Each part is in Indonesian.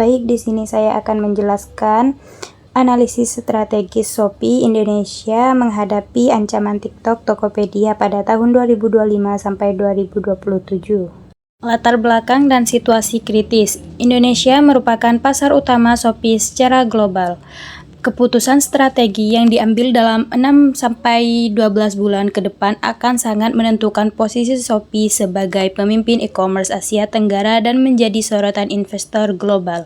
Baik, di sini saya akan menjelaskan analisis strategis Shopee Indonesia menghadapi ancaman TikTok Tokopedia pada tahun 2025 sampai 2027. Latar belakang dan situasi kritis. Indonesia merupakan pasar utama Shopee secara global. Keputusan strategi yang diambil dalam 6-12 bulan ke depan akan sangat menentukan posisi Shopee sebagai pemimpin e-commerce Asia Tenggara dan menjadi sorotan investor global.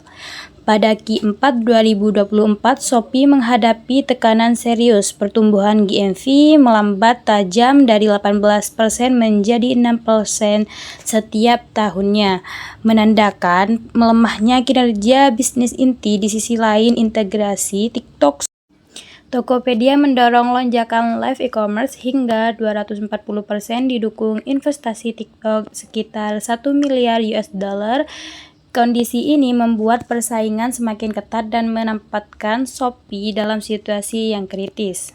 Pada Q4 2024, Shopee menghadapi tekanan serius. Pertumbuhan GMV melambat tajam dari 18% menjadi 6% setiap tahunnya, menandakan melemahnya kinerja bisnis inti. Di sisi lain, integrasi TikTok Tokopedia mendorong lonjakan live e-commerce hingga 240%, didukung investasi TikTok sekitar 1 miliar US dollar. Kondisi ini membuat persaingan semakin ketat dan menempatkan Shopee dalam situasi yang kritis.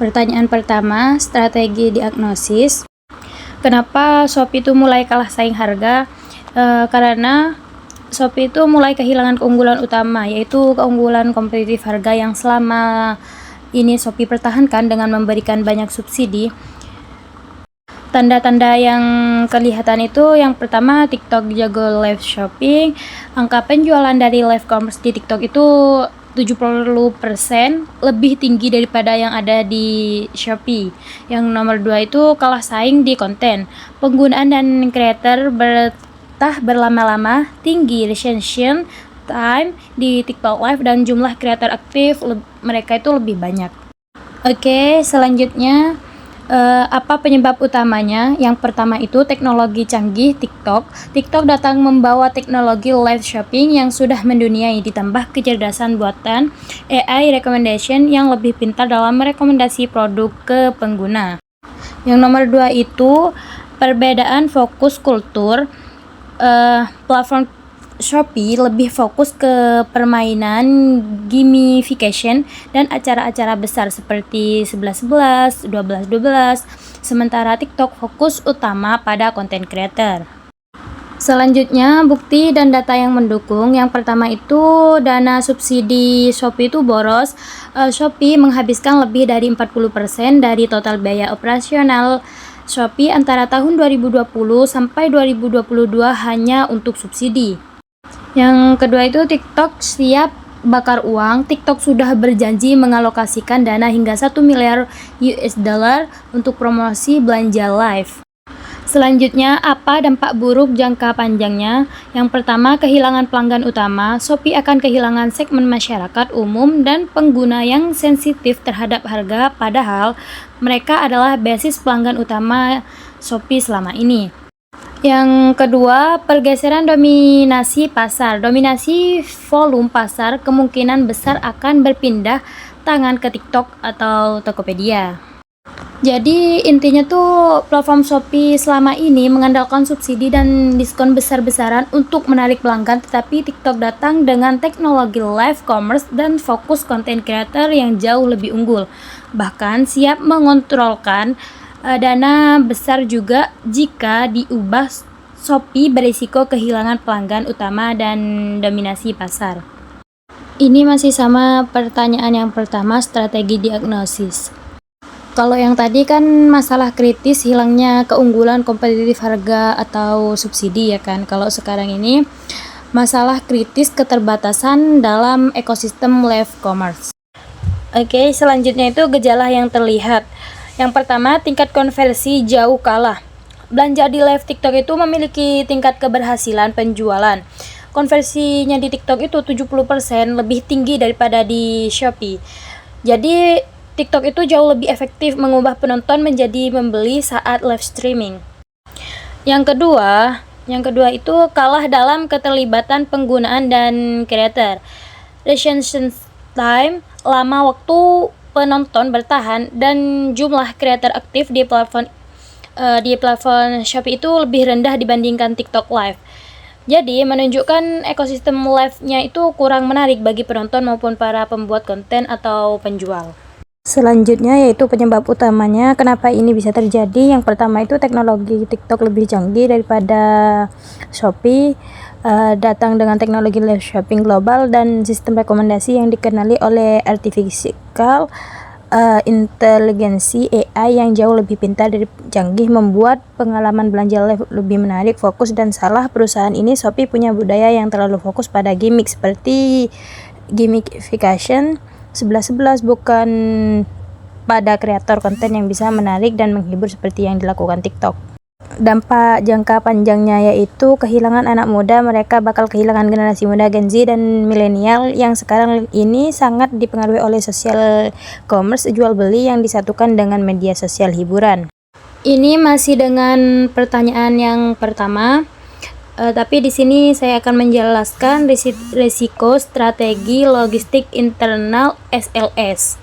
Pertanyaan pertama, strategi diagnosis. Kenapa Shopee itu mulai kalah saing harga? Karena Shopee itu mulai kehilangan keunggulan utama, yaitu keunggulan kompetitif harga yang selama ini Shopee pertahankan dengan memberikan banyak subsidi. Tanda-tanda yang kelihatan itu, yang pertama, TikTok jago live shopping. Angka penjualan dari live commerce di TikTok itu 70% lebih tinggi daripada yang ada di Shopee. Yang nomor 2 itu kalah saing di konten. Penggunaan dan creator betah berlama-lama, tinggi retention time di TikTok Live, dan jumlah creator aktif mereka itu lebih banyak. Oke, selanjutnya apa penyebab utamanya? Yang pertama itu teknologi canggih TikTok. TikTok datang membawa teknologi live shopping yang sudah menduniai, ditambah kecerdasan buatan AI recommendation yang lebih pintar dalam merekomendasi produk ke pengguna. Yang nomor 2 itu perbedaan fokus kultur. Platform Shopee lebih fokus ke permainan, gamification, dan acara-acara besar seperti 11-11, 12-12, sementara TikTok fokus utama pada content creator. Selanjutnya, bukti dan data yang mendukung. Yang pertama itu dana subsidi Shopee itu boros. Shopee menghabiskan lebih dari 40% dari total biaya operasional Shopee antara tahun 2020 sampai 2022 hanya untuk subsidi. Yang kedua itu TikTok siap bakar uang. TikTok sudah berjanji mengalokasikan dana hingga 1 miliar US dollar untuk promosi belanja live. Selanjutnya, apa dampak buruk jangka panjangnya? Yang pertama, kehilangan pelanggan utama. Shopee akan kehilangan segmen masyarakat umum dan pengguna yang sensitif terhadap harga, padahal mereka adalah basis pelanggan utama Shopee selama ini. Yang kedua, pergeseran dominasi pasar. Dominasi volume pasar kemungkinan besar akan berpindah tangan ke TikTok atau Tokopedia. Jadi intinya tuh platform Shopee selama ini mengandalkan subsidi dan diskon besar-besaran untuk menarik pelanggan, tetapi TikTok datang dengan teknologi live commerce dan fokus content creator yang jauh lebih unggul. Bahkan siap mengontrolkan dana besar juga jika diubah. Shopee berisiko kehilangan pelanggan utama dan dominasi pasar. Ini masih sama pertanyaan yang pertama, strategi diagnosis. Kalau yang tadi kan masalah kritis, hilangnya keunggulan kompetitif harga atau subsidi ya kan. Kalau sekarang ini masalah kritis keterbatasan dalam ekosistem live commerce. Oke, selanjutnya itu gejala yang terlihat. Yang pertama, tingkat konversi jauh kalah. Belanja di live TikTok itu memiliki tingkat keberhasilan penjualan. Konversinya di TikTok itu 70% lebih tinggi daripada di Shopee. Jadi TikTok itu jauh lebih efektif mengubah penonton menjadi membeli saat live streaming. Yang kedua itu kalah dalam keterlibatan penggunaan dan creator. Retention time, lama waktu penonton bertahan, dan jumlah creator aktif di platform Shopee itu lebih rendah dibandingkan TikTok Live. Jadi menunjukkan ekosistem live-nya itu kurang menarik bagi penonton maupun para pembuat konten atau penjual. Selanjutnya yaitu penyebab utamanya kenapa ini bisa terjadi. Yang pertama itu teknologi TikTok lebih canggih daripada Shopee, datang dengan teknologi live shopping global dan sistem rekomendasi yang dikenali oleh artificial intelligence AI yang jauh lebih pintar dan canggih, membuat pengalaman belanja live lebih menarik, fokus, dan salah perusahaan ini. Shopee punya budaya yang terlalu fokus pada gimmick seperti gamification 11-11, bukan pada kreator konten yang bisa menarik dan menghibur seperti yang dilakukan TikTok. Dampak jangka panjangnya yaitu kehilangan anak muda. Mereka bakal kehilangan generasi muda Gen Z dan milenial yang sekarang ini sangat dipengaruhi oleh social commerce, jual beli yang disatukan dengan media sosial hiburan. Ini masih dengan pertanyaan yang pertama. Tapi di sini saya akan menjelaskan risiko strategi logistik internal SLS.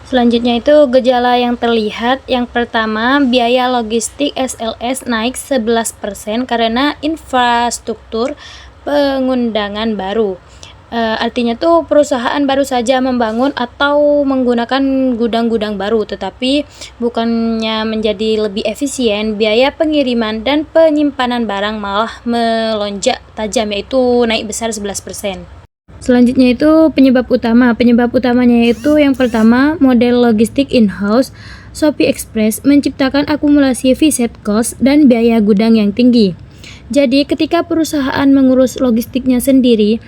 Selanjutnya itu gejala yang terlihat. Yang pertama, biaya logistik SLS naik 11% karena infrastruktur pengundangan baru. Artinya tuh perusahaan baru saja membangun atau menggunakan gudang-gudang baru, tetapi bukannya menjadi lebih efisien, biaya pengiriman dan penyimpanan barang malah melonjak tajam, yaitu naik besar 11%. Selanjutnya itu penyebab utama. Penyebab utamanya yaitu yang pertama, model logistik in-house. Shopee Express menciptakan akumulasi fixed cost dan biaya gudang yang tinggi. Jadi ketika perusahaan mengurus logistiknya sendiri,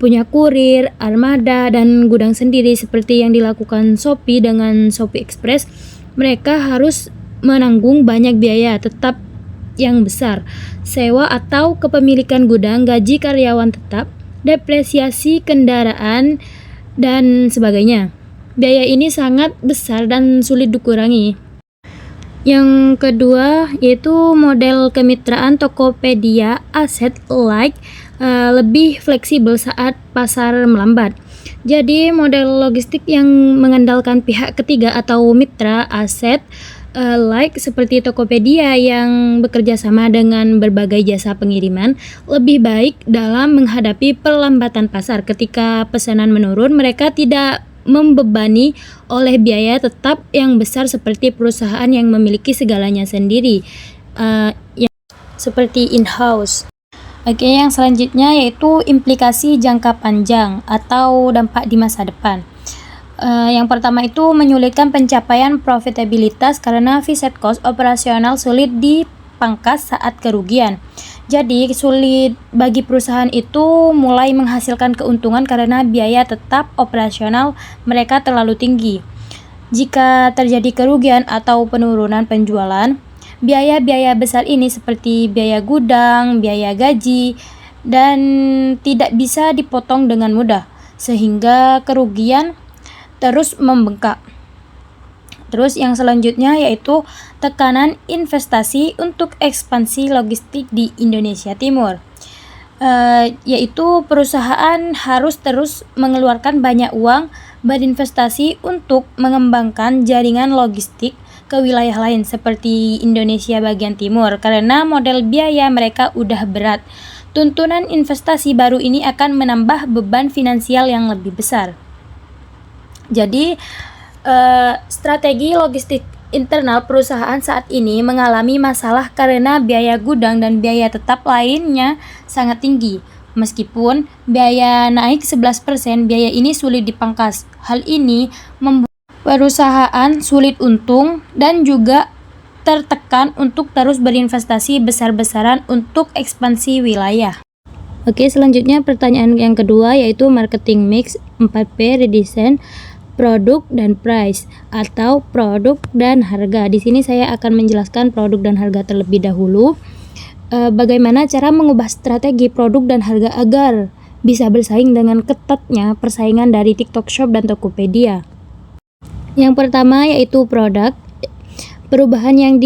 punya kurir, armada, dan gudang sendiri seperti yang dilakukan Shopee dengan Shopee Express, mereka harus menanggung banyak biaya tetap yang besar, sewa atau kepemilikan gudang, gaji karyawan tetap, depresiasi kendaraan, dan sebagainya. Biaya ini sangat besar dan sulit dikurangi. Yang kedua yaitu model kemitraan Tokopedia Asset Like, lebih fleksibel saat pasar melambat. Jadi model logistik yang mengandalkan pihak ketiga atau mitra aset like seperti Tokopedia yang bekerja sama dengan berbagai jasa pengiriman lebih baik dalam menghadapi perlambatan pasar. Ketika pesanan menurun, mereka tidak membebani oleh biaya tetap yang besar seperti perusahaan yang memiliki segalanya sendiri, yang seperti in-house. Oke, yang selanjutnya yaitu implikasi jangka panjang atau dampak di masa depan. Yang pertama itu menyulitkan pencapaian profitabilitas karena fixed cost operasional sulit dipangkas saat kerugian. Jadi sulit bagi perusahaan itu mulai menghasilkan keuntungan karena biaya tetap operasional mereka terlalu tinggi. Jika terjadi kerugian atau penurunan penjualan, biaya-biaya besar ini seperti biaya gudang, biaya gaji, dan tidak bisa dipotong dengan mudah, sehingga kerugian terus membengkak. Terus yang selanjutnya yaitu tekanan investasi untuk ekspansi logistik di Indonesia Timur. Yaitu perusahaan harus terus mengeluarkan banyak uang berinvestasi untuk mengembangkan jaringan logistik ke wilayah lain seperti Indonesia bagian timur karena model biaya mereka udah berat. Tuntunan investasi baru ini akan menambah beban finansial yang lebih besar. Jadi strategi logistik internal perusahaan saat ini mengalami masalah karena biaya gudang dan biaya tetap lainnya sangat tinggi. Meskipun biaya naik 11%, biaya ini sulit dipangkas. Hal ini membuat perusahaan sulit untung dan juga tertekan untuk terus berinvestasi besar-besaran untuk ekspansi wilayah. Oke, selanjutnya pertanyaan yang kedua yaitu marketing mix 4P redesign, produk dan price atau produk dan harga. Di sini saya akan menjelaskan produk dan harga terlebih dahulu. Bagaimana cara mengubah strategi produk dan harga agar bisa bersaing dengan ketatnya persaingan dari TikTok Shop dan Tokopedia. Yang pertama yaitu produk. Perubahan yang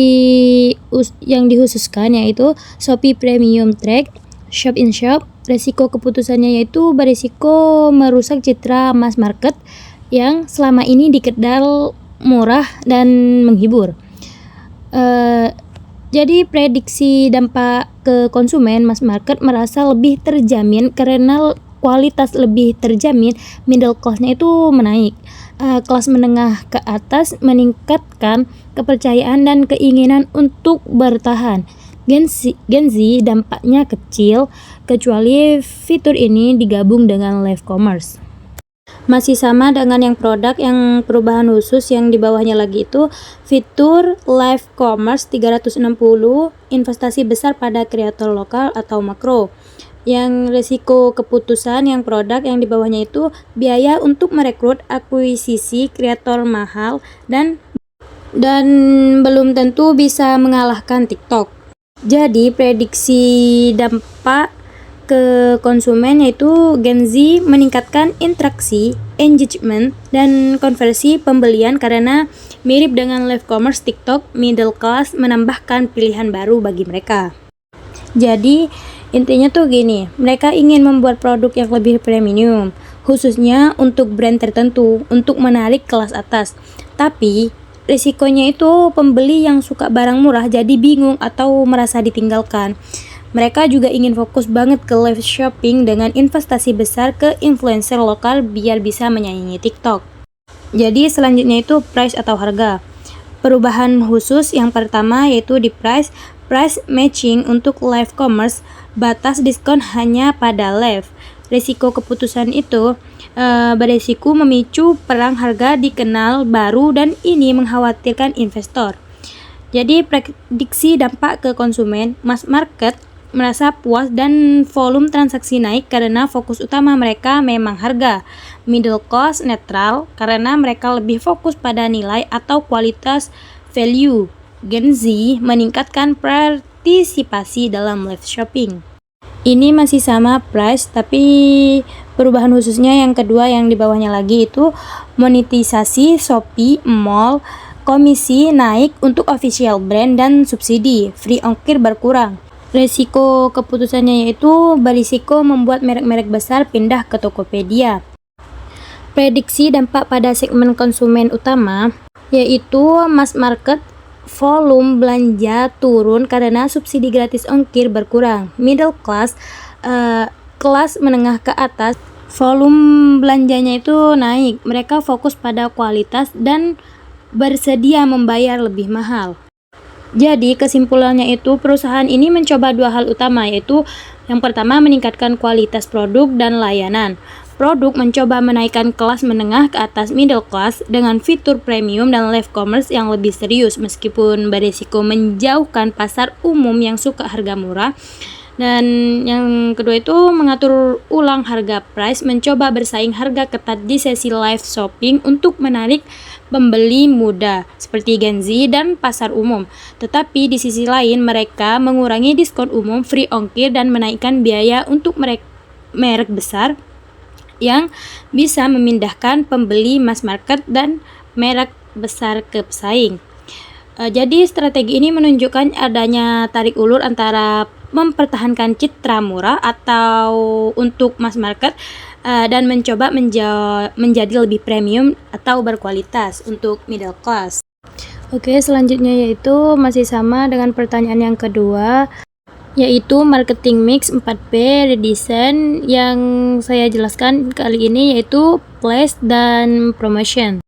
dikhususkan yaitu Shopee Premium Track, Shop in Shop. Resiko keputusannya yaitu berisiko merusak citra mass market yang selama ini dikenal murah dan menghibur. Jadi prediksi dampak ke konsumen mass market merasa lebih terjamin karena kualitas lebih terjamin, middle cost-nya itu menaik. kelas menengah ke atas meningkatkan kepercayaan dan keinginan untuk bertahan. Gen Z dampaknya kecil kecuali fitur ini digabung dengan live commerce. Masih sama dengan yang produk, yang perubahan khusus yang di bawahnya lagi itu fitur live commerce 360, investasi besar pada kreator lokal atau makro. Yang risiko keputusan yang produk yang di bawahnya itu biaya untuk merekrut, akuisisi kreator mahal, dan belum tentu bisa mengalahkan TikTok. Jadi prediksi dampak ke konsumen yaitu Gen Z meningkatkan interaksi, engagement, dan konversi pembelian karena mirip dengan live commerce TikTok. Middle class menambahkan pilihan baru bagi mereka. Jadi intinya tuh gini, mereka ingin membuat produk yang lebih premium, khususnya untuk brand tertentu, untuk menarik kelas atas. Tapi risikonya itu pembeli yang suka barang murah jadi bingung atau merasa ditinggalkan. Mereka juga ingin fokus banget ke live shopping dengan investasi besar ke influencer lokal biar bisa menyaingi TikTok. Jadi selanjutnya itu price atau harga. Perubahan khusus yang pertama yaitu di price matching untuk live commerce, batas diskon hanya pada live. Risiko keputusan itu beresiko memicu perang harga di kanal baru dan ini mengkhawatirkan investor. Jadi prediksi dampak ke konsumen, mass market merasa puas dan volume transaksi naik karena fokus utama mereka memang harga. Middle class netral karena mereka lebih fokus pada nilai atau kualitas value. Gen Z meningkatkan partisipasi dalam live shopping. Ini masih sama price, tapi perubahan khususnya yang kedua yang di bawahnya lagi itu monetisasi Shopee Mall, komisi naik untuk official brand dan subsidi, free ongkir berkurang. Resiko keputusannya yaitu berisiko membuat merek-merek besar pindah ke Tokopedia. Prediksi dampak pada segmen konsumen utama yaitu mass market, volume belanja turun karena subsidi gratis ongkir berkurang. Middle class, kelas menengah ke atas, volume belanjanya itu naik. Mereka fokus pada kualitas dan bersedia membayar lebih mahal. Jadi kesimpulannya itu perusahaan ini mencoba dua hal utama, yaitu yang pertama meningkatkan kualitas produk dan layanan. Produk mencoba menaikkan kelas menengah ke atas middle class dengan fitur premium dan live commerce yang lebih serius meskipun berisiko menjauhkan pasar umum yang suka harga murah. Dan yang kedua itu mengatur ulang harga price, mencoba bersaing harga ketat di sesi live shopping untuk menarik pembeli muda seperti Gen Z dan pasar umum. Tetapi di sisi lain mereka mengurangi diskon umum, free ongkir, dan menaikkan biaya untuk merek besar yang bisa memindahkan pembeli mass market dan merek besar ke pesaing. Jadi strategi ini menunjukkan adanya tarik ulur antara mempertahankan citra murah atau untuk mass market dan mencoba menjadi lebih premium atau berkualitas untuk middle class. Oke, selanjutnya yaitu masih sama dengan pertanyaan yang kedua, yaitu marketing mix 4P redesign. Yang saya jelaskan kali ini yaitu place dan promotion.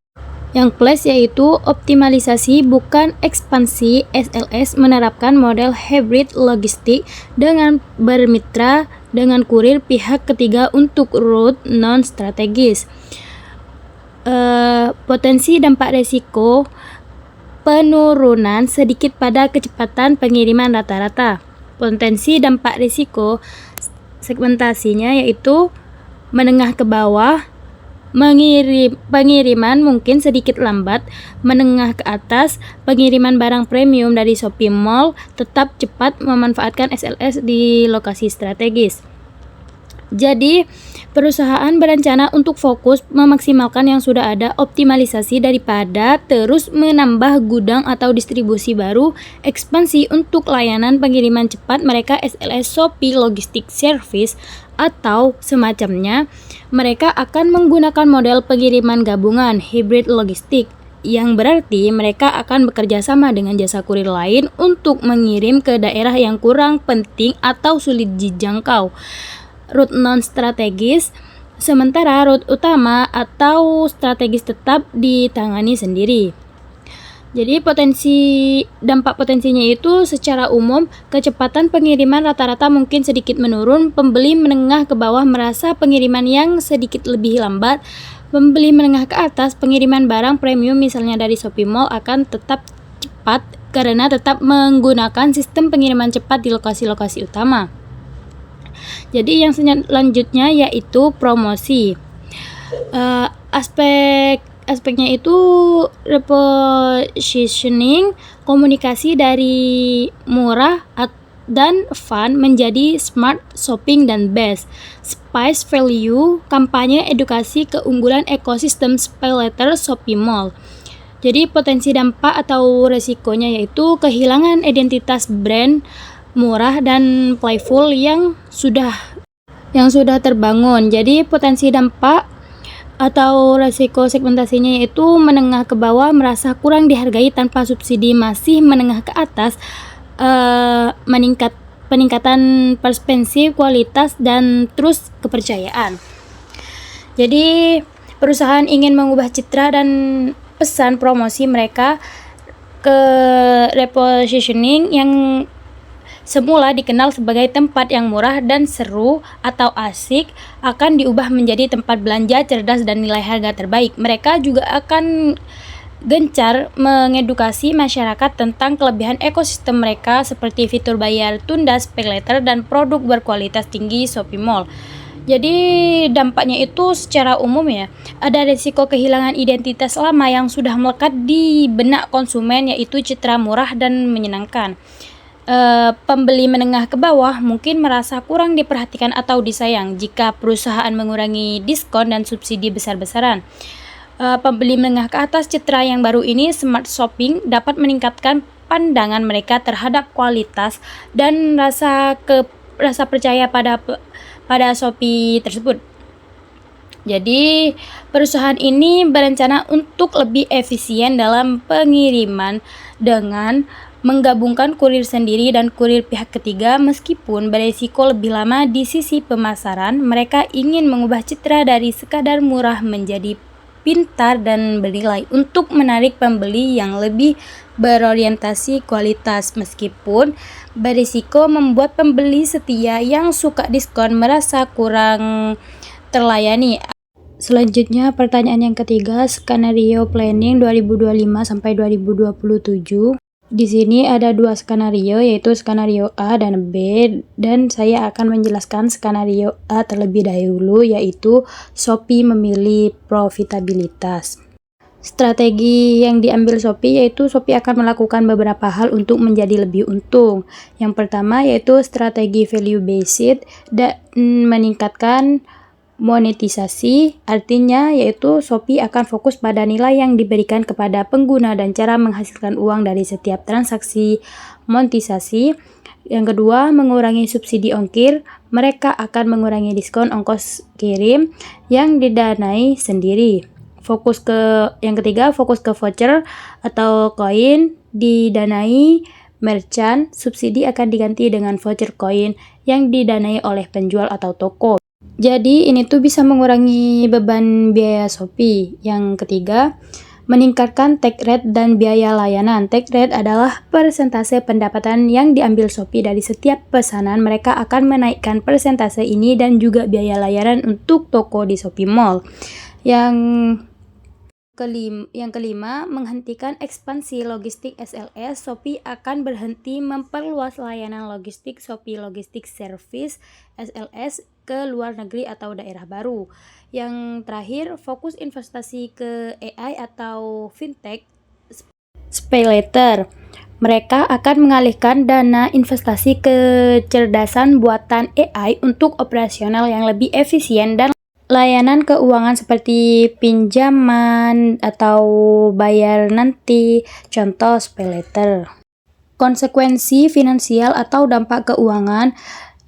Yang place yaitu optimalisasi bukan ekspansi. SLS menerapkan model hybrid logistik dengan bermitra dengan kurir pihak ketiga untuk route non-strategis. Potensi dampak resiko penurunan sedikit pada kecepatan pengiriman rata-rata. Potensi dampak risiko segmentasinya yaitu menengah ke bawah, pengiriman mungkin sedikit lambat, menengah ke atas, pengiriman barang premium dari Shopee Mall tetap cepat, memanfaatkan SLS di lokasi strategis. Jadi, perusahaan berencana untuk fokus memaksimalkan yang sudah ada, optimalisasi daripada terus menambah gudang atau distribusi baru. Ekspansi untuk layanan pengiriman cepat mereka SLS Shopee Logistic Service atau semacamnya. Mereka akan menggunakan model pengiriman gabungan hybrid logistik, yang berarti mereka akan bekerja sama dengan jasa kurir lain untuk mengirim ke daerah yang kurang penting atau sulit dijangkau. Route non-strategis sementara route utama atau strategis tetap ditangani sendiri. Jadi dampak potensinya itu secara umum, kecepatan pengiriman rata-rata mungkin sedikit menurun, pembeli menengah ke bawah merasa pengiriman yang sedikit lebih lambat, pembeli menengah ke atas pengiriman barang premium misalnya dari Shopee Mall akan tetap cepat karena tetap menggunakan sistem pengiriman cepat di lokasi-lokasi utama. Jadi yang selanjutnya yaitu promosi. Aspeknya itu repositioning, komunikasi dari murah dan fun menjadi smart shopping dan best. Spice value, kampanye edukasi keunggulan ekosistem SpayLater Shopee Mall. Jadi potensi dampak atau resikonya yaitu kehilangan identitas brand murah dan playful yang sudah terbangun. Jadi potensi dampak atau resiko segmentasinya yaitu menengah ke bawah merasa kurang dihargai tanpa subsidi, masih menengah ke atas peningkatan perspektif kualitas dan terus kepercayaan. Jadi perusahaan ingin mengubah citra dan pesan promosi mereka ke repositioning yang semula dikenal sebagai tempat yang murah dan seru atau asik akan diubah menjadi tempat belanja cerdas dan nilai harga terbaik. Mereka juga akan gencar mengedukasi masyarakat tentang kelebihan ekosistem mereka seperti fitur bayar tunda SpayLater dan produk berkualitas tinggi Shopee Mall. Jadi dampaknya itu secara umum ya, ada risiko kehilangan identitas lama yang sudah melekat di benak konsumen yaitu citra murah dan menyenangkan. Pembeli menengah ke bawah mungkin merasa kurang diperhatikan atau disayang jika perusahaan mengurangi diskon dan subsidi besar-besaran. Pembeli menengah ke atas citra yang baru ini, smart shopping, dapat meningkatkan pandangan mereka terhadap kualitas dan rasa percaya pada Shopee tersebut. Jadi perusahaan ini berencana untuk lebih efisien dalam pengiriman dengan menggabungkan kurir sendiri dan kurir pihak ketiga. Meskipun beresiko lebih lama di sisi pemasaran, mereka ingin mengubah citra dari sekadar murah menjadi pintar dan bernilai untuk menarik pembeli yang lebih berorientasi kualitas. Meskipun berisiko membuat pembeli setia yang suka diskon merasa kurang terlayani. Selanjutnya pertanyaan yang ketiga, skenario planning 2025 sampai 2027. Di sini ada dua skenario, yaitu skenario A dan B, dan saya akan menjelaskan skenario A terlebih dahulu, yaitu Shopee memilih profitabilitas. Strategi yang diambil Shopee yaitu Shopee akan melakukan beberapa hal untuk menjadi lebih untung. Yang pertama yaitu strategi value based dan meningkatkan monetisasi, artinya yaitu Shopee akan fokus pada nilai yang diberikan kepada pengguna dan cara menghasilkan uang dari setiap transaksi monetisasi. Yang kedua, mengurangi subsidi ongkir. Mereka akan mengurangi diskon ongkos kirim yang didanai sendiri. Yang ketiga, fokus ke voucher atau koin didanai merchant. Subsidi akan diganti dengan voucher koin yang didanai oleh penjual atau toko. Jadi ini tuh bisa mengurangi beban biaya Shopee. Yang ketiga, meningkatkan take rate dan biaya layanan. Take rate adalah persentase pendapatan yang diambil Shopee dari setiap pesanan. Mereka akan menaikkan persentase ini dan juga biaya layanan untuk toko di Shopee Mall. Yang kelima, menghentikan ekspansi logistik SLS. Shopee akan berhenti memperluas layanan logistik Shopee Logistics Service SLS ke luar negeri atau daerah baru. Yang terakhir, fokus investasi ke AI atau fintech SpayLater. Mereka akan mengalihkan dana investasi ke kecerdasan buatan AI untuk operasional yang lebih efisien dan layanan keuangan seperti pinjaman atau bayar nanti, contoh SpayLater. Konsekuensi finansial atau dampak keuangan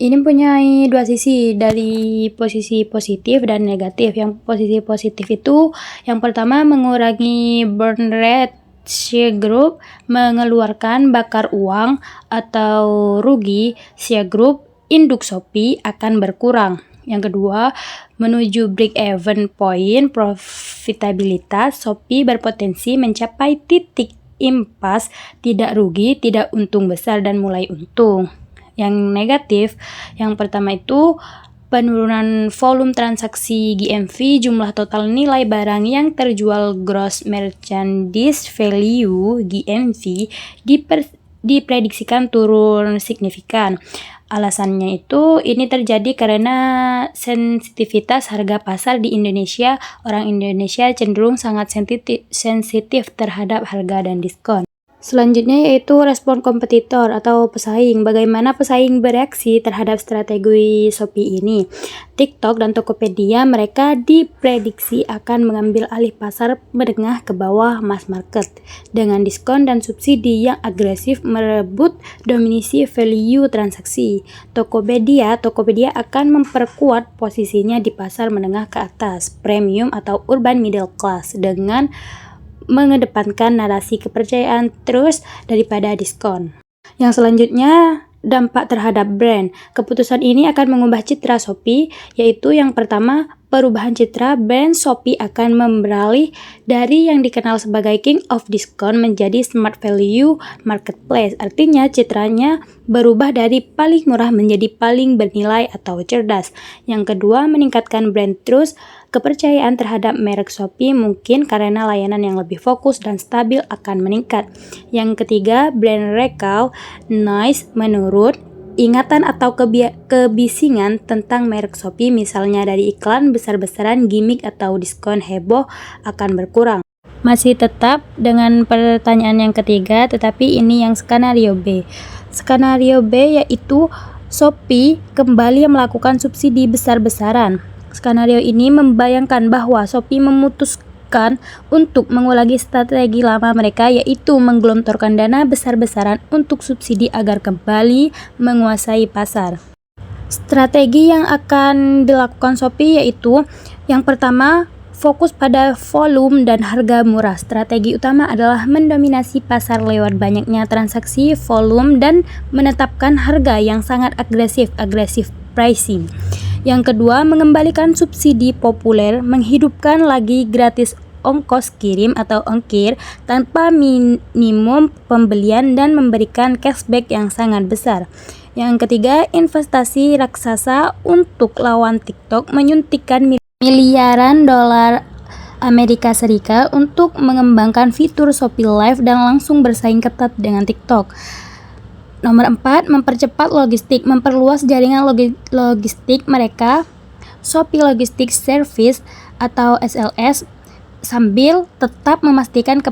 ini mempunyai dua sisi, dari posisi positif dan negatif. Yang posisi positif itu yang pertama, mengurangi burn rate. Share Group mengeluarkan bakar uang atau rugi. Share Group induk Shopee akan berkurang. Yang kedua, menuju break-even point profitabilitas, Shopee berpotensi mencapai titik impas, tidak rugi, tidak untung besar, dan mulai untung. Yang negatif, yang pertama itu penurunan volume transaksi GMV, jumlah total nilai barang yang terjual gross merchandise value GMV diprediksikan turun signifikan. Alasannya itu ini terjadi karena sensitivitas harga pasar di Indonesia. Orang Indonesia cenderung sangat sensitif terhadap harga dan diskon. Selanjutnya yaitu respon kompetitor atau pesaing. Bagaimana pesaing bereaksi terhadap strategi Shopee ini? TikTok dan Tokopedia mereka diprediksi akan mengambil alih pasar menengah ke bawah mass market dengan diskon dan subsidi yang agresif merebut dominasi value transaksi. Tokopedia akan memperkuat posisinya di pasar menengah ke atas, premium atau urban middle class dengan mengedepankan narasi kepercayaan terus daripada diskon. Yang selanjutnya, dampak terhadap brand. Keputusan ini akan mengubah citra Shopee, yaitu yang pertama, perubahan citra brand Shopee akan beralih dari yang dikenal sebagai King of Discount menjadi Smart Value Marketplace. Artinya citranya berubah dari paling murah menjadi paling bernilai atau cerdas. Yang kedua, meningkatkan brand trust. Kepercayaan terhadap merek Shopee mungkin karena layanan yang lebih fokus dan stabil akan meningkat. Yang ketiga, brand recall noise menurun. Ingatan atau kebisingan tentang merek Shopee misalnya dari iklan besar-besaran, gimmick atau diskon heboh akan berkurang. Masih tetap dengan pertanyaan yang ketiga, tetapi ini yang skenario B. Skenario B yaitu Shopee kembali melakukan subsidi besar-besaran. Skenario ini membayangkan bahwa Shopee memutuskan untuk mengulangi strategi lama mereka, yaitu menggelontorkan dana besar-besaran untuk subsidi agar kembali menguasai pasar. Strategi yang akan dilakukan Shopee yaitu yang pertama, fokus pada volume dan harga murah. Strategi utama adalah mendominasi pasar lewat banyaknya transaksi, volume, dan menetapkan harga yang sangat agresif pricing. Yang kedua, mengembalikan subsidi populer, menghidupkan lagi gratis ongkos kirim atau ongkir tanpa minimum pembelian dan memberikan cashback yang sangat besar. Yang ketiga, investasi raksasa untuk lawan TikTok, menyuntikkan miliaran dolar Amerika Serikat untuk mengembangkan fitur Shopee Live dan langsung bersaing ketat dengan TikTok. Nomor 4, mempercepat logistik, memperluas jaringan logistik mereka, Shopee Logistics Service atau SLS, sambil tetap memastikan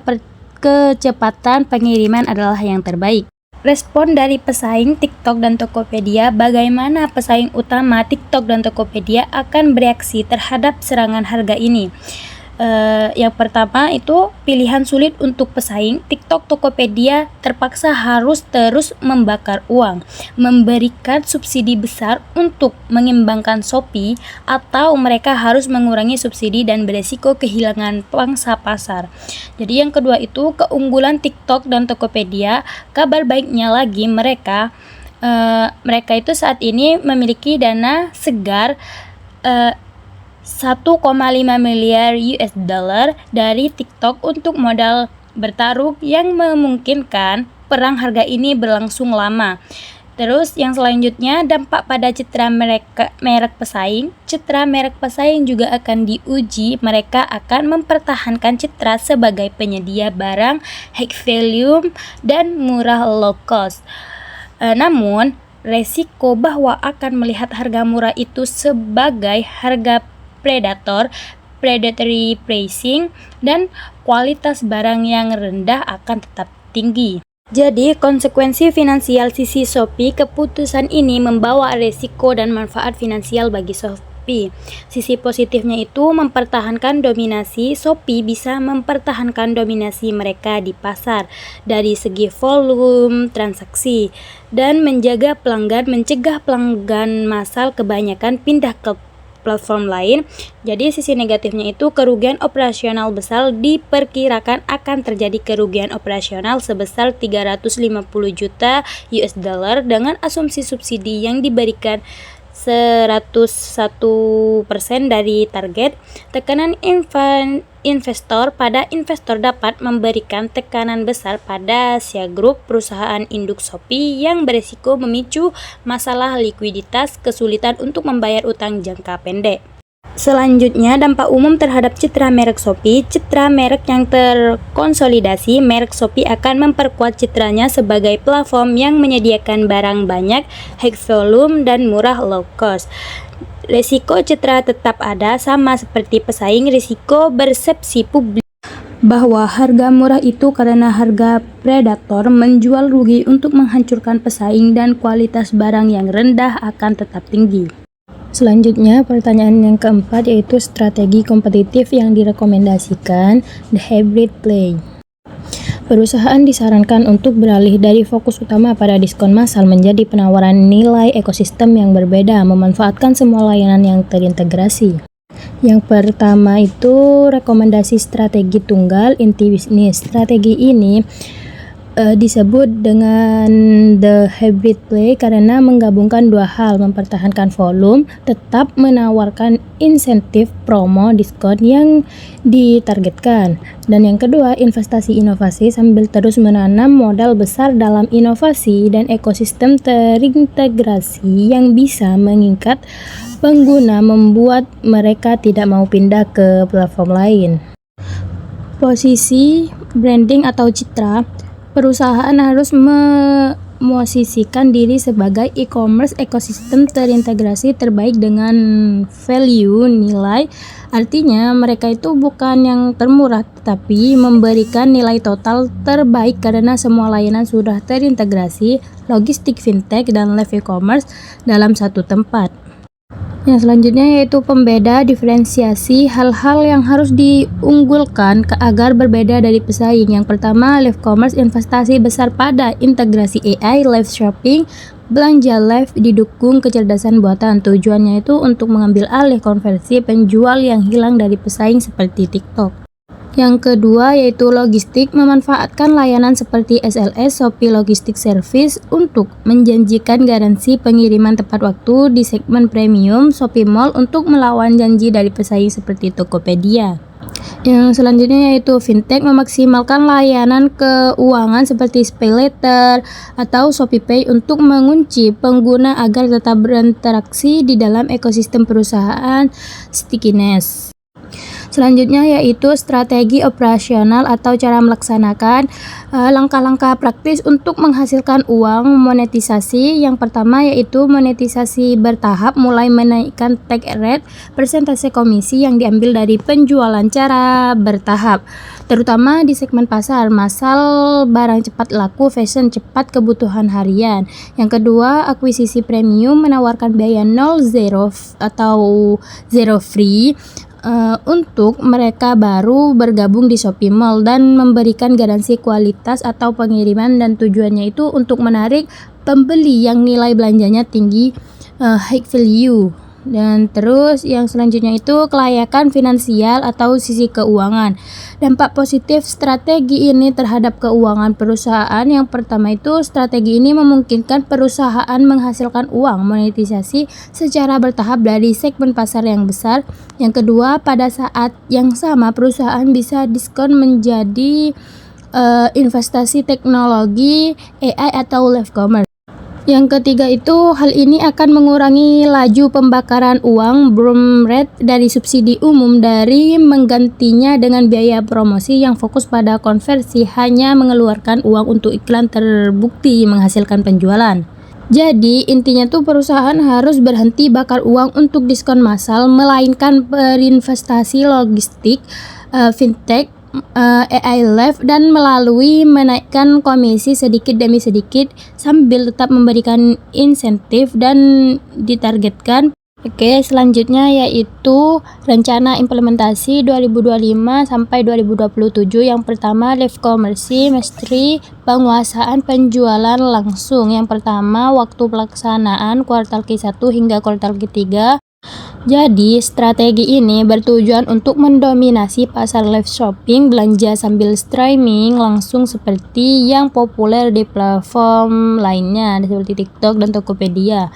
kecepatan pengiriman adalah yang terbaik. Respon dari pesaing TikTok dan Tokopedia. Bagaimana pesaing utama TikTok dan Tokopedia akan bereaksi terhadap serangan harga ini? Yang pertama itu pilihan sulit untuk pesaing. TikTok, Tokopedia terpaksa harus terus membakar uang, memberikan subsidi besar untuk mengembangkan Shopee, atau mereka harus mengurangi subsidi dan beresiko kehilangan pangsa pasar. Jadi yang kedua itu keunggulan TikTok dan Tokopedia. Kabar baiknya lagi mereka itu saat ini memiliki dana segar 1,5 miliar US dollar dari TikTok untuk modal bertaruh yang memungkinkan perang harga ini berlangsung lama. Terus yang selanjutnya, dampak pada citra merek pesaing. Citra merek pesaing juga akan diuji. Mereka akan mempertahankan citra sebagai penyedia barang high value dan murah low cost. Namun resiko bahwa akan melihat harga murah itu sebagai harga predatory pricing, dan kualitas barang yang rendah akan tetap tinggi. Jadi, konsekuensi finansial sisi Shopee, keputusan ini membawa resiko dan manfaat finansial bagi Shopee. Sisi positifnya itu mempertahankan dominasi. Shopee bisa mempertahankan dominasi mereka di pasar dari segi volume transaksi dan mencegah pelanggan massal kebanyakan pindah ke platform lain. Jadi sisi negatifnya itu kerugian operasional besar. Diperkirakan akan terjadi kerugian operasional sebesar 350 juta US dollar dengan asumsi subsidi yang diberikan 101% dari target. Tekanan investor pada investor dapat memberikan tekanan besar pada Asia Group, perusahaan induk Shopee yang beresiko memicu masalah likuiditas, kesulitan untuk membayar utang jangka pendek. Selanjutnya, dampak umum terhadap citra merek Shopee. Citra merek yang terkonsolidasi, merek Shopee akan memperkuat citranya sebagai platform yang menyediakan barang banyak, high volume, dan murah low cost. Risiko citra tetap ada, sama seperti pesaing. Risiko persepsi publik bahwa harga murah itu karena harga predator menjual rugi untuk menghancurkan pesaing, dan kualitas barang yang rendah akan tetap tinggi. Selanjutnya, pertanyaan yang keempat yaitu strategi kompetitif yang direkomendasikan, the hybrid play. Perusahaan disarankan untuk beralih dari fokus utama pada diskon massal menjadi penawaran nilai ekosistem yang berbeda, memanfaatkan semua layanan yang terintegrasi. Yang pertama itu rekomendasi strategi tunggal inti bisnis. Strategi ini disebut dengan the hybrid play karena menggabungkan dua hal, mempertahankan volume, tetap menawarkan insentif promo diskon yang ditargetkan. Dan yang kedua, investasi inovasi sambil terus menanam modal besar dalam inovasi dan ekosistem terintegrasi yang bisa mengikat pengguna, membuat mereka tidak mau pindah ke platform lain. Posisi branding atau citra. Perusahaan harus memosisikan diri sebagai e-commerce ekosistem terintegrasi terbaik dengan value nilai. Artinya mereka itu bukan yang termurah, tetapi memberikan nilai total terbaik karena semua layanan sudah terintegrasi, logistik, fintech, dan live e-commerce dalam satu tempat. Yang selanjutnya yaitu pembeda, diferensiasi, hal-hal yang harus diunggulkan agar berbeda dari pesaing. Yang pertama, live commerce, investasi besar pada integrasi AI, live shopping, belanja live didukung kecerdasan buatan. Tujuannya itu untuk mengambil alih konversi penjual yang hilang dari pesaing seperti TikTok. Yang kedua yaitu logistik, memanfaatkan layanan seperti SLS, Shopee Logistics Service untuk menjanjikan garansi pengiriman tepat waktu di segmen premium Shopee Mall untuk melawan janji dari pesaing seperti Tokopedia. Yang selanjutnya yaitu fintech, memaksimalkan layanan keuangan seperti SpayLater atau ShopeePay untuk mengunci pengguna agar tetap berinteraksi di dalam ekosistem perusahaan. Stickiness. Selanjutnya yaitu strategi operasional atau cara melaksanakan langkah-langkah praktis untuk menghasilkan uang monetisasi. Yang pertama yaitu monetisasi bertahap, mulai menaikkan take rate, persentase komisi yang diambil dari penjualan. Cara bertahap terutama di segmen pasar massal, barang cepat laku, fashion cepat, kebutuhan harian. Yang kedua, akuisisi premium, menawarkan biaya 0 atau zero free untuk mereka baru bergabung di Shopee Mall dan memberikan garansi kualitas atau pengiriman, dan tujuannya itu untuk menarik pembeli yang nilai belanjanya tinggi, high value. Dan terus yang selanjutnya itu kelayakan finansial atau sisi keuangan. Dampak positif strategi ini terhadap keuangan perusahaan. Yang pertama itu strategi ini memungkinkan perusahaan menghasilkan uang monetisasi secara bertahap dari segmen pasar yang besar. Yang kedua, pada saat yang sama perusahaan bisa diskon menjadi investasi teknologi AI atau live commerce. Yang ketiga itu hal ini akan mengurangi laju pembakaran uang burn rate dari subsidi umum dari menggantinya dengan biaya promosi yang fokus pada konversi, hanya mengeluarkan uang untuk iklan terbukti menghasilkan penjualan. Jadi intinya tuh perusahaan harus berhenti bakar uang untuk diskon massal, melainkan berinvestasi logistik, fintech, AI Live, dan melalui menaikkan komisi sedikit demi sedikit sambil tetap memberikan insentif dan ditargetkan. Oke, selanjutnya yaitu rencana implementasi 2025 sampai 2027. Yang pertama, live commerce mastery, penguasaan penjualan langsung. Yang pertama, waktu pelaksanaan kuartal Q1 hingga kuartal Q3. Jadi, strategi ini bertujuan untuk mendominasi pasar live shopping, belanja sambil streaming langsung seperti yang populer di platform lainnya seperti TikTok dan Tokopedia.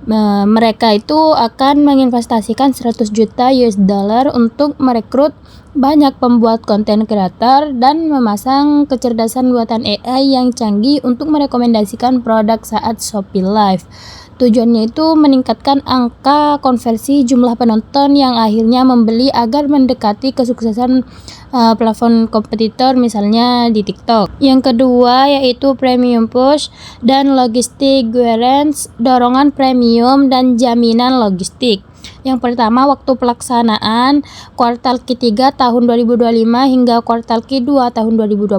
Mereka itu akan menginvestasikan 100 juta US dollar untuk merekrut banyak pembuat konten kreator dan memasang kecerdasan buatan AI yang canggih untuk merekomendasikan produk saat Shopee Live. Tujuannya itu meningkatkan angka konversi jumlah penonton yang akhirnya membeli agar mendekati kesuksesan platform kompetitor misalnya di TikTok. Yang kedua yaitu premium push dan logistik guarantee, dorongan premium dan jaminan logistik. Yang pertama, waktu pelaksanaan kuartal ketiga tahun 2025 hingga kuartal kedua tahun 2026.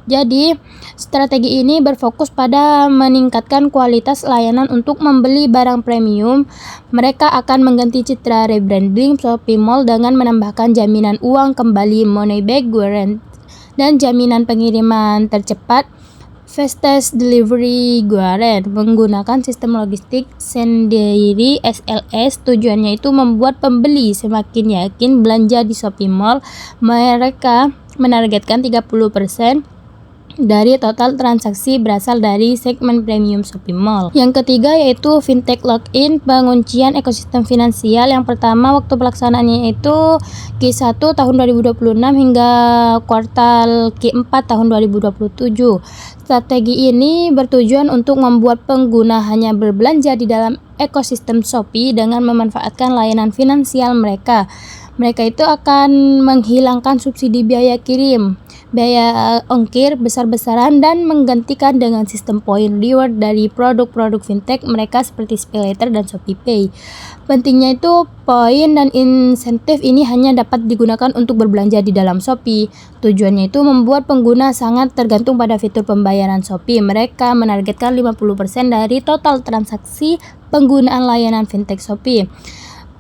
Jadi, strategi ini berfokus pada meningkatkan kualitas layanan untuk membeli barang premium. Mereka akan mengganti citra rebranding Shopee Mall dengan menambahkan jaminan uang kembali money back guarantee dan jaminan pengiriman tercepat fastest delivery guarantee menggunakan sistem logistik sendiri SLS. Tujuannya itu membuat pembeli semakin yakin belanja di Shopee Mall. Mereka menargetkan 30% dari total transaksi berasal dari segmen premium Shopee Mall. Yang ketiga yaitu fintech login, penguncian ekosistem finansial. Yang pertama, waktu pelaksanaannya itu Q1 tahun 2026 hingga kuartal Q4 tahun 2027. Strategi ini bertujuan untuk membuat pengguna hanya berbelanja di dalam ekosistem Shopee dengan memanfaatkan layanan finansial mereka. Mereka itu akan menghilangkan subsidi biaya kirim, biaya ongkir besar-besaran, dan menggantikan dengan sistem point reward dari produk-produk fintech mereka seperti SpayLater dan ShopeePay. Pentingnya itu poin dan insentif ini hanya dapat digunakan untuk berbelanja di dalam Shopee. Tujuannya itu membuat pengguna sangat tergantung pada fitur pembayaran Shopee. Mereka menargetkan 50% dari total transaksi penggunaan layanan fintech Shopee.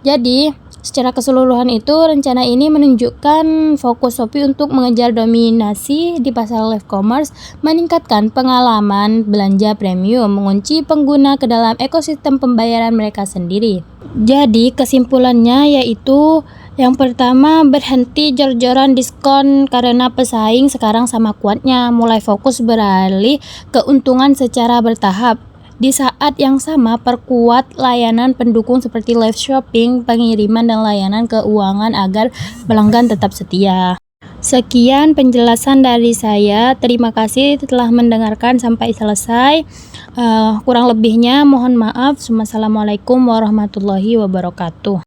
Jadi, secara keseluruhan itu, rencana ini menunjukkan fokus Shopee untuk mengejar dominasi di pasar live commerce, meningkatkan pengalaman belanja premium, mengunci pengguna ke dalam ekosistem pembayaran mereka sendiri. Jadi, kesimpulannya yaitu yang pertama, berhenti jor-joran diskon karena pesaing sekarang sama kuatnya, mulai fokus beralih keuntungan secara bertahap. Di saat yang sama, perkuat layanan pendukung seperti live shopping, pengiriman, dan layanan keuangan agar pelanggan tetap setia. Sekian penjelasan dari saya. Terima kasih telah mendengarkan sampai selesai. Kurang lebihnya mohon maaf. Wassalamualaikum warahmatullahi wabarakatuh.